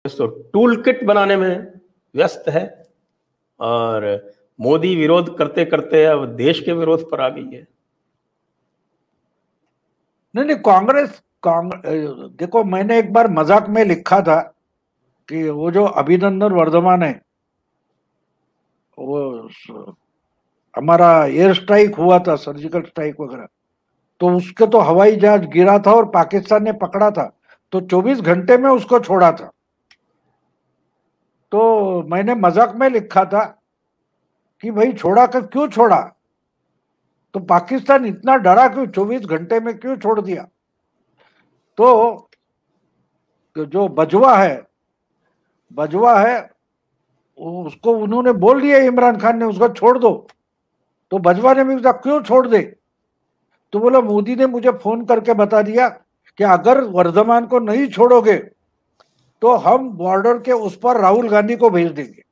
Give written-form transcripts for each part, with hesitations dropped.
तो tool kit बनाने में व्यस्त है और मोदी विरोध करते करते अब देश के विरोध पर आ गई है। नहीं, कांग्रेस देखो, मैंने एक बार मजाक में लिखा था कि वो जो अभिनंदन वर्धमान है, वो हमारा एयर स्ट्राइक हुआ था, सर्जिकल स्ट्राइक वगैरह, तो उसके तो हवाई जहाज गिरा था और पाकिस्तान ने पकड़ा था, तो 24 घंटे में उसको छोड़ा था। तो मैंने मजाक में लिखा था कि भाई छोड़ा कर क्यों छोड़ा, तो पाकिस्तान इतना डरा क्यों, 24 घंटे में क्यों छोड़ दिया। तो जो बजवा है उसको उन्होंने बोल दिया, इमरान खान ने, उसको छोड़ दो। तो बजवा ने भी कहा क्यों छोड़ दे, तो बोला मोदी ने मुझे फोन करके बता दिया कि अगर वर्धमान को नहीं छोड़ोगे तो हम बॉर्डर के उस पर राहुल गांधी को भेज देंगे।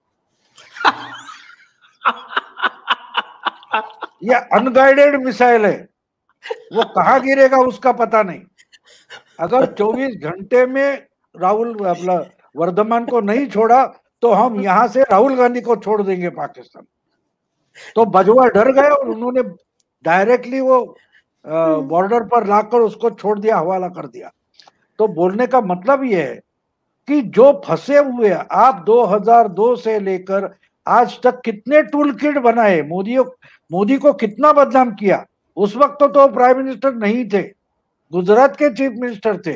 ये अनगाइडेड मिसाइल है, वो कहां गिरेगा उसका पता नहीं। अगर 24 घंटे में राहुल वर्धमान को नहीं छोड़ा तो हम यहां से राहुल गांधी को छोड़ देंगे पाकिस्तान। तो बजवा डर गए और उन्होंने डायरेक्टली वो बॉर्डर पर लाकर उसको छोड़ दिया, हवाला कर दिया। तो बोलने का मतलब ये है कि जो फंसे हुए, आप 2002 से लेकर आज तक कितने टूल किट बनाए, मोदी को कितना बदनाम किया। उस वक्त तो प्राइम मिनिस्टर नहीं थे, गुजरात के चीफ मिनिस्टर थे,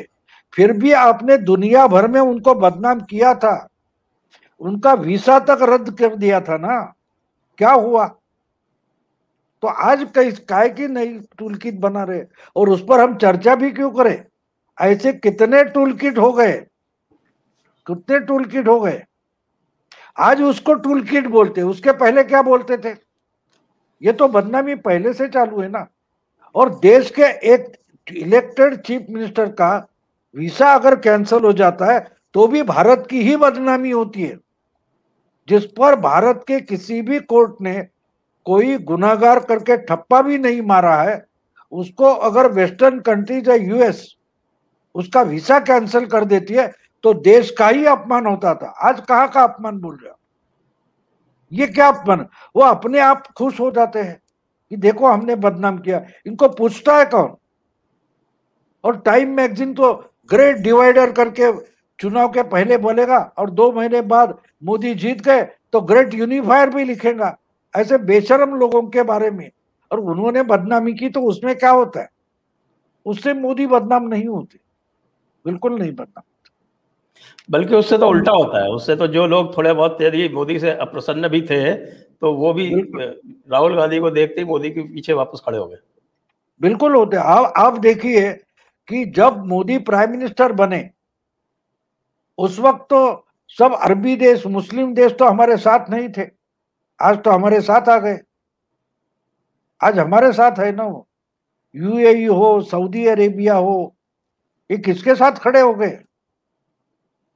फिर भी आपने दुनिया भर में उनको बदनाम किया था, उनका वीसा तक रद्द कर दिया था ना, क्या हुआ। तो आज काय की नई टूल किट बना रहे, और उस पर हम चर्चा भी क्यों करें। ऐसे कितने टूल किट हो गए, कितने टूल किट हो गए। आज उसको टूल किट बोलते, उसके पहले क्या बोलते थे। ये तो बदनामी पहले से चालू है ना। और देश के एक इलेक्टेड चीफ मिनिस्टर का वीसा अगर कैंसिल हो जाता है तो भी भारत की ही बदनामी होती है, जिस पर भारत के किसी भी कोर्ट ने कोई गुनाहगार करके ठप्पा भी नहीं मारा है। उसको अगर वेस्टर्न कंट्रीज या यूएस उसका वीसा कैंसिल कर देती है तो देश का ही अपमान होता था। आज कहां का अपमान बोल रहे हो, ये क्या अपमान। वो अपने आप खुश हो जाते हैं कि देखो हमने बदनाम किया, इनको पूछता है कौन। और टाइम मैगजीन तो ग्रेट डिवाइडर करके चुनाव के पहले बोलेगा और 2 महीने बाद मोदी जीत गए तो ग्रेट यूनिफायर भी लिखेगा ऐसे बेशरम लोगों के बारे में। और उन्होंने बदनामी की तो उसमें क्या होता है, उससे मोदी बदनाम नहीं होते, बिल्कुल नहीं बदनाम, बल्कि उससे तो उल्टा होता है। उससे तो जो लोग थोड़े बहुत यदि मोदी से अप्रसन्न भी थे तो वो भी राहुल गांधी को देखते ही मोदी के पीछे वापस खड़े हो गए। बिल्कुल होते। आप देखिए कि जब मोदी प्राइम मिनिस्टर बने उस वक्त तो सब अरबी देश, मुस्लिम देश तो हमारे साथ नहीं थे, आज तो हमारे साथ आ गए। आज हमारे साथ है ना, वो यूएई हो, सऊदी अरेबिया हो, ये किसके साथ खड़े हो गए।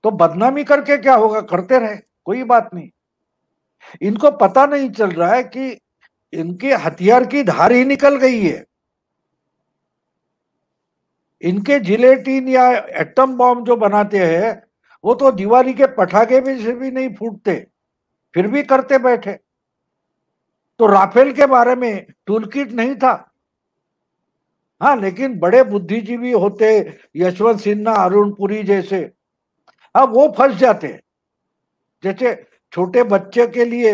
तो बदनामी करके क्या होगा, करते रहे, कोई बात नहीं। इनको पता नहीं चल रहा है कि इनके हथियार की धार ही निकल गई है। इनके जिलेटिन या एटम बॉम्ब जो बनाते हैं वो तो दिवाली के पटाखे भी से भी नहीं फूटते, फिर भी करते बैठे। तो राफेल के बारे में टूल किट नहीं था। हाँ, लेकिन बड़े बुद्धिजीवी होते, यशवंत सिन्हा, अरुण पुरी जैसे, अब वो फंस जाते। जैसे छोटे बच्चे के लिए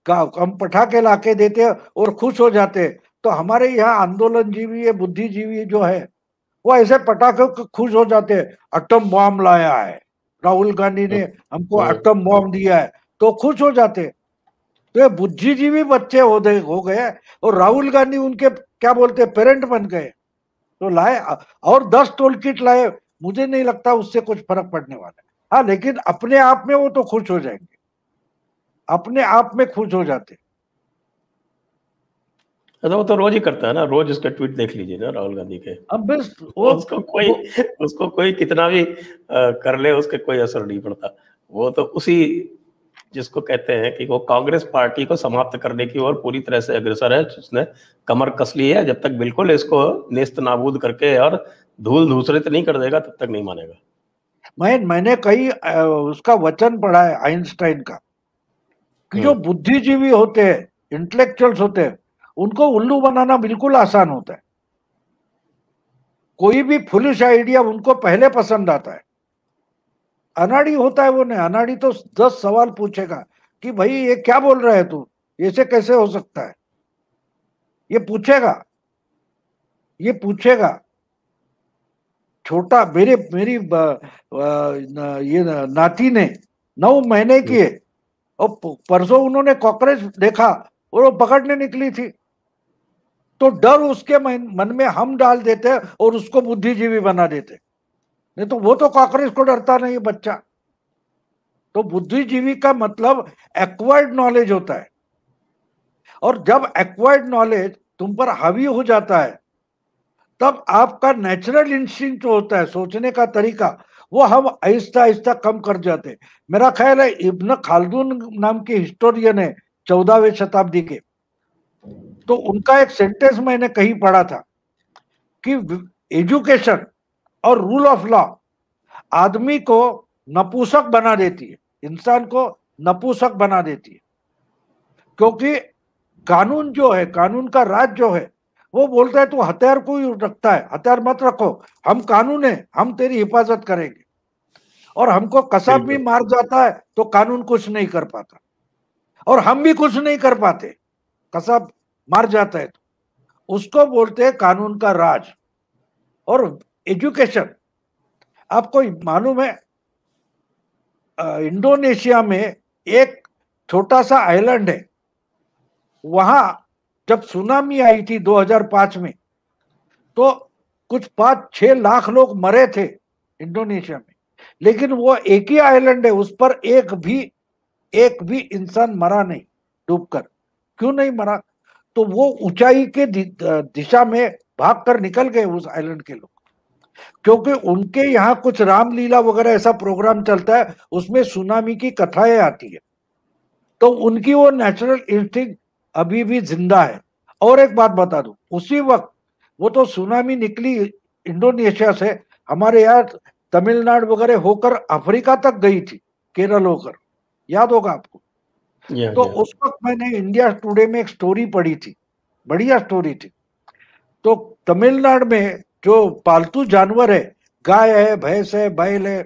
हम पटाखे लाके देते हैं और खुश हो जाते, तो हमारे यहाँ आंदोलनजीवी या बुद्धिजीवी जो है वो ऐसे पटाखे खुश हो जाते हैं, एटम बॉम्ब लाया है, राहुल गांधी ने हमको एटम बॉम्ब दिया है, तो खुश हो जाते। तो ये बुद्धिजीवी बच्चे हो गए और राहुल गांधी उनके क्या बोलते पेरेंट बन गए। तो लाए और 10 टोल किट लाए, मुझे नहीं लगता उससे कुछ फर्क पड़ने वाला है। हाँ, लेकिन अपने आप में वो तो खुश हो जाएंगे, अपने आप में खुश हो जाते। वो तो रोज ही करता है ना, रोज इसके ट्वीट देख लीजिए ना राहुल गांधी के। अब बस उसको कोई कितना भी कर ले उसके कोई असर नहीं पड़ता। वो तो उसी जिसको कहते हैं कि वो कांग्रेस पार्टी को समाप्त करने की ओर पूरी तरह से अग्रसर है, जिसने कमर कस ली है। जब तक बिल्कुल इसको नेस्त नाबूद करके और धूल धूसरित नहीं कर देगा तब तक नहीं मानेगा। मैंने कई उसका वचन पढ़ा है आइंस्टाइन का, कि जो बुद्धिजीवी होते हैं, इंटेलेक्चुअल्स होते हैं, उनको उल्लू बनाना बिल्कुल आसान होता है। कोई भी फुलिश आइडिया उनको पहले पसंद आता है। अनाड़ी होता है वो नहीं, अनाड़ी तो 10 सवाल पूछेगा कि भाई ये क्या बोल रहा है तू, ऐसे कैसे हो सकता है, ये पूछेगा, ये पूछेगा। छोटा मेरी ये नाती ने 9 महीने की है, और परसों उन्होंने कॉकरोच देखा और वो पकड़ने निकली थी, तो डर उसके मन में हम डाल देते और उसको बुद्धिजीवी बना देते। नहीं तो वो तो कॉकरोच को डरता नहीं बच्चा। तो बुद्धिजीवी का मतलब एक्वायर्ड नॉलेज होता है, और जब एक्वायर्ड नॉलेज तुम पर हावी हो जाता है, तब आपका नेचुरल इंस्टिंक्ट जो होता है, सोचने का तरीका, वो हम आहिस्ता आहिस्ता कम कर जाते हैं। मेरा ख्याल है इब्न खालदून नाम के हिस्टोरियन है 14वीं शताब्दी के, तो उनका एक सेंटेंस मैंने कहीं पढ़ा था कि एजुकेशन और रूल ऑफ लॉ आदमी को नपुंसक बना देती है, इंसान को नपुंसक बना देती है। क्योंकि कानून जो है, कानून का राज जो है, वो बोलता है तू हथियार कोई रखता है, हथियार मत रखो, हम कानून है, हम तेरी हिफाजत करेंगे। और हमको कसाब भी मार जाता है तो कानून कुछ नहीं कर पाता, और हम भी कुछ नहीं कर पाते, कसाब मार जाता है तो। उसको बोलते हैं कानून का राज। और एजुकेशन, आपको मालूम है इंडोनेशिया में एक छोटा सा आइलैंड है, वहां जब सुनामी आई थी 2005 में, तो कुछ 5-6 लाख लोग मरे थे इंडोनेशिया में, लेकिन वो एक ही आइलैंड है, उस पर एक भी इंसान मरा नहीं डूबकर। क्यों नहीं मरा? तो वो ऊंचाई के दिशा में भागकर निकल गए उस आइलैंड के लोग, क्योंकि उनके यहाँ कुछ रामलीला वगैरह ऐसा प्रोग्राम चलता है, उसमें सुनामी की कथाएं आती है, तो उनकी वो नेचुरल इंस्टिंक्ट अभी भी जिंदा है। और एक बात बता दूं, उसी वक्त वो तो सुनामी निकली इंडोनेशिया से, हमारे यहाँ तमिलनाडु वगैरह होकर अफ्रीका तक गई थी, केरल होकर, याद होगा आपको। तो उस वक्त मैंने इंडिया टुडे में एक स्टोरी पढ़ी थी, बढ़िया स्टोरी थी। तो तमिलनाडु में जो पालतू जानवर है, गाय है, भैंस है, बैल है,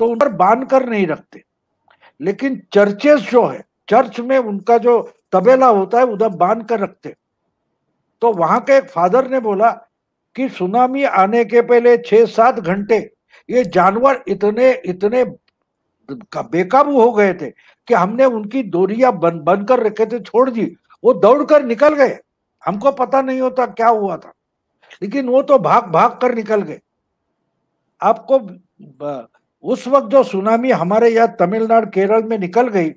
तो उन पर बांध कर नहीं रखते, लेकिन चर्चेस जो है, चर्च में उनका जो तबेला होता है उधर बांध कर रखते। तो वहां के एक फादर ने बोला कि सुनामी आने के पहले 6-7 घंटे ये जानवर इतने इतने बेकाबू हो गए थे कि हमने उनकी डोरियां बंद कर रखे थे, छोड़ दी, वो दौड़कर निकल गए, हमको पता नहीं होता क्या हुआ था, लेकिन वो तो भाग भाग कर निकल गए। आपको उस वक्त जो सुनामी हमारे यहाँ तमिलनाडु केरल में निकल गई,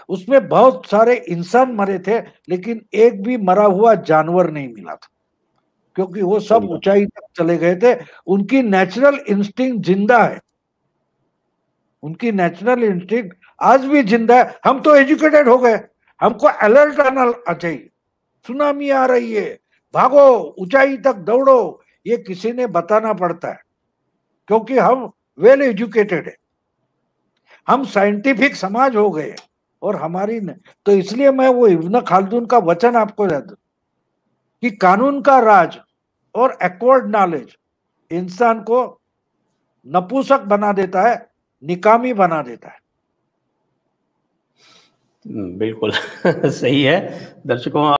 उसमें बहुत सारे इंसान मरे थे, लेकिन एक भी मरा हुआ जानवर नहीं मिला था, क्योंकि वो सब ऊंचाई तक चले गए थे। उनकी नेचुरल इंस्टिंक्ट जिंदा है, उनकी नेचुरल इंस्टिंक्ट आज भी जिंदा है। हम तो एजुकेटेड हो गए, हमको अलर्ट आना चाहिए, सुनामी आ रही है, भागो, ऊंचाई तक दौड़ो, ये किसी ने बताना पड़ता है, क्योंकि हम वेल एजुकेटेड है, हम साइंटिफिक समाज हो गए, और हमारी तो इसलिए मैं वो इब्न खालदून का वचन आपको याद कि कानून का राज और एक्वायर्ड नॉलेज इंसान को नपुंसक बना देता है, निकामी बना देता है। बिल्कुल सही है। दर्शकों